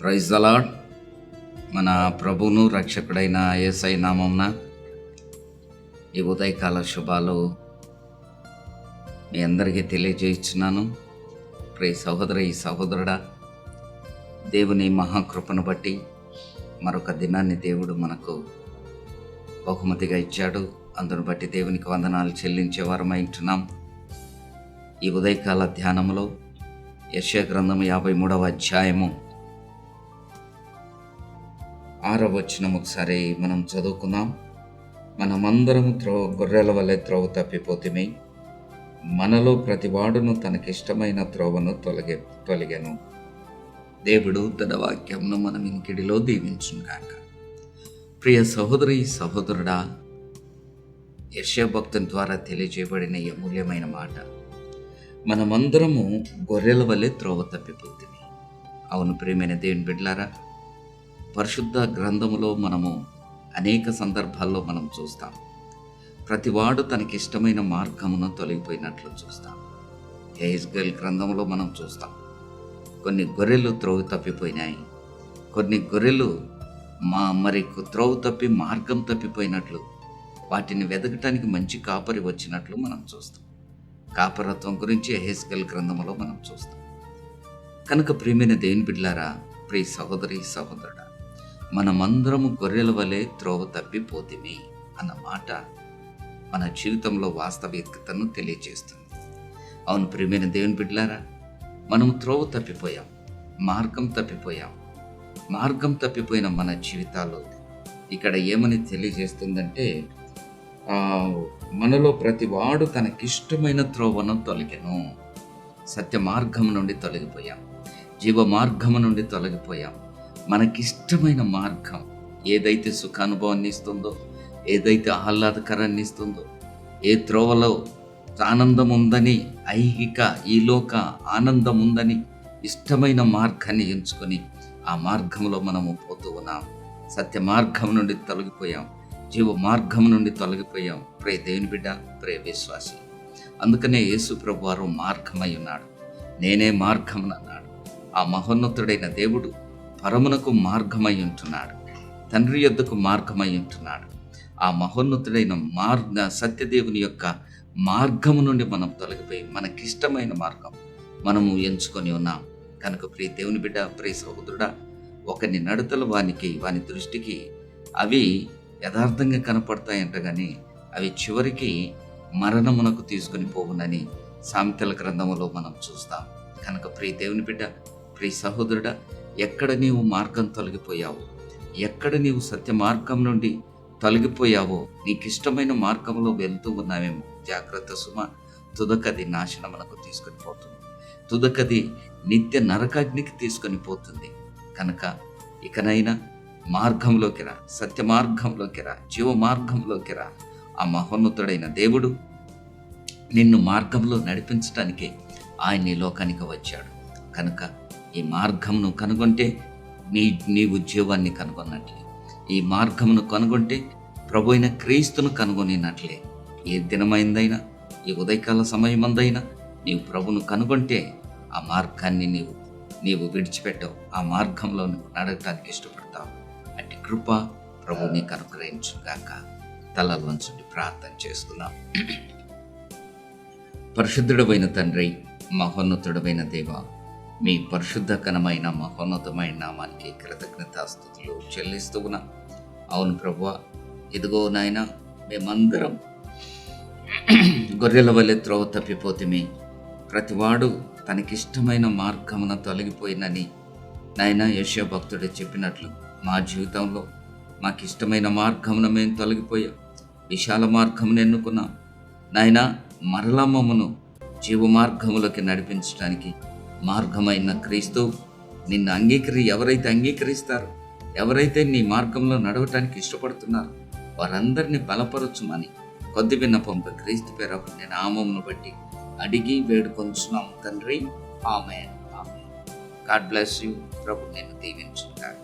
Praise the lord. మన ప్రభువును రక్షకుడైన యేసయ్య నామమున ఈ ఉదయకాల శుభాలు మీ అందరికీ తెలియజేస్తున్నాను. ప్రియ సహోదరుడా, దేవుని మహాకృపను బట్టి మరొక దినాన్ని దేవుడు మనకు బహుమతిగా ఇచ్చాడు. అందును బట్టి దేవునికి వందనాలు చెల్లించే వారమై ఉంటున్నాం. ఈ ఉదయకాల ధ్యానంలో యెషయా గ్రంథం 53వ అధ్యాయము 6వ వచనం ఒకసారి మనం చదువుకుందాం. మనమందరము గొర్రెల వలె త్రోవ తప్పిపోతిమి, మనలో ప్రతివాడును తనకిష్టమైన త్రోవను తొలగెను. దేవుడు తన వాక్యంను మన వినికిడిలో దీవించును గాక. ప్రియ సహోదరుడా, యెషయా భక్తుని ద్వారా తెలియజేయబడిన ఈ అమూల్యమైన మాట, మనమందరము గొర్రెల వలె త్రోవ తప్పిపోతిమి. అవును ప్రియమైన దేవుని బిడ్డలారా, పరిశుద్ధ గ్రంథములో మనము అనేక సందర్భాల్లో మనం చూస్తాం, ప్రతివాడు తనకిష్టమైన మార్గమును తొలగిపోయినట్లు చూస్తాం. హెజ్కేల్ గ్రంథంలో మనం చూస్తాం, కొన్ని గొర్రెలు త్రోవ తప్పిపోయినాయి, కొన్ని గొర్రెలు త్రోవ తప్పి మార్గం తప్పిపోయినట్లు, వాటిని వెదకటానికి మంచి కాపరి వచ్చినట్లు మనం చూస్తాం. కాపరత్వం గురించి హెజ్కేల్ గ్రంథంలో మనం చూస్తాం. కనుక ప్రియమైన దేవుని బిడ్డలారా, ప్రియ సహోదరుడా, మనమందరము గొర్రెల వలె త్రోవ తప్పిపోతిమి అన్న మాట మన జీవితంలో వాస్తవికతను తెలియజేస్తుంది. అవును ప్రియమైన దేవుని బిడ్డలారా, మనం త్రోవ తప్పిపోయాం, మార్గం తప్పిపోయిన మన జీవితాల్లో ఇక్కడ ఏమని తెలియజేస్తుందంటే, మనలో ప్రతివాడు తనకిష్టమైన త్రోవను తొలగెను. సత్య మార్గం నుండి తొలగిపోయాం, జీవ మార్గము నుండి తొలగిపోయాం. మనకిష్టమైన మార్గం ఏదైతే సుఖానుభవాన్ని ఇస్తుందో, ఏదైతే ఆహ్లాదకరాన్ని ఇస్తుందో, ఏ త్రోవలో ఆనందం ఉందని, ఐహిక ఈలోక ఆనందం ఉందని ఇష్టమైన మార్గాన్ని ఎంచుకొని ఆ మార్గంలో మనము పోతూ ఉన్నాం. సత్య మార్గం నుండి తొలగిపోయాం, జీవ మార్గం నుండి తొలగిపోయాం. ప్రియ దేవుని బిడ్డ, ప్రియ విశ్వాసి, అందుకనే యేసు ప్రభు వారు మార్గమై ఉన్నాడు. నేనే మార్గమునన్నాడు. ఆ మహోన్నతుడైన దేవుడు పరమునకు మార్గమై ఉంటున్నాడు, తండ్రి యొద్దకు మార్గమై ఉంటున్నాడు. ఆ మహోన్నతుడైన సత్యదేవుని యొక్క మార్గము నుండి మనం తొలగిపోయి మనకిష్టమైన మార్గం మనము ఎంచుకొని ఉన్నాం. కనుక ప్రియ దేవుని బిడ్డ, ప్రియ సహోదరుడా, ఒకని నడతలు వాని దృష్టికి అవి యథార్థంగా కనపడతాయంట, కానీ అవి చివరికి మరణమునకు తీసుకొని పోవునని సామెతల గ్రంథములో మనం చూస్తాం. కనుక ప్రియ దేవుని బిడ్డ, ప్రియ సహోదరుడా, ఎక్కడ నీవు మార్గం తొలగిపోయావో, ఎక్కడ నీవు సత్య మార్గం నుండి తొలగిపోయావో, నీకిష్టమైన మార్గంలో వెళ్తూ ఉన్నావేమో, జాగ్రత్త సుమ. తుదకది నాశనమునకు తీసుకొని పోతుంది, తుదకది నిత్య నరకాగ్నికి తీసుకొని పోతుంది. కనుక ఇకనైనా మార్గంలోకి రా, సత్య మార్గంలోకి రా, జీవ మార్గంలోకి రా. ఆ మహోన్నతుడైన దేవుడు నిన్ను మార్గంలో నడిపించడానికే ఆయన ఈ లోకానికి వచ్చాడు. కనుక ఈ మార్గమును కనుగొంటే నీవు జీవాన్ని కనుగొన్నట్లే, ఈ మార్గమును కనుగొంటే ప్రభు అయిన క్రీస్తును కనుగొనినట్లే. ఏ దినమైందైనా, ఈ ఉదయకాల సమయమందైనా నీవు ప్రభును కనుగొంటే ఆ మార్గాన్ని నీవు విడిచిపెట్టవు, ఆ మార్గంలో నువ్వు నడవటానికి ఇష్టపడతావు. అట్టి కృప ప్రభు నీకు అనుగ్రహించుగాక. తలలోంచుండి ప్రార్థన చేసుకుందాం. పరిశుద్ధుడమైన తండ్రి, మహోన్నతుడమైన దేవ, మీ పరిశుద్ధకరమైన మహోన్నతమైన నామానికి కృతజ్ఞతాస్తుతులు చెల్లిస్తూ ఉన్నాం. అవును ప్రభువా, ఇదిగో నాయన, మేమందరం గొర్రెల వలె త్రోవ తప్పిపోతిమి, ప్రతివాడు తనకిష్టమైన మార్గమున తొలగిపోయినని నాయన యెషయా భక్తుడు చెప్పినట్లు మా జీవితంలో మాకిష్టమైన మార్గమున మేము తొలగిపోయాం, విశాల మార్గమును ఎన్నుకున్నాం. నాయన, మరలా మమ్మను జీవ మార్గములోకి నడిపించడానికి మార్గమైన క్రీస్తు నిన్ను ఎవరైతే అంగీకరిస్తారో, ఎవరైతే నీ మార్గంలో నడవటానికి ఇష్టపడుతున్నారో వారందరినీ బలపరచుమని కొద్ది విన్నపంపై క్రీస్తు పేరు నేను నామమును బట్టి అడిగి వేడుకొంచున్నాము తండ్రి. ఆమేన్. God bless you. ప్రభు నిన్ను దీవించుగాక.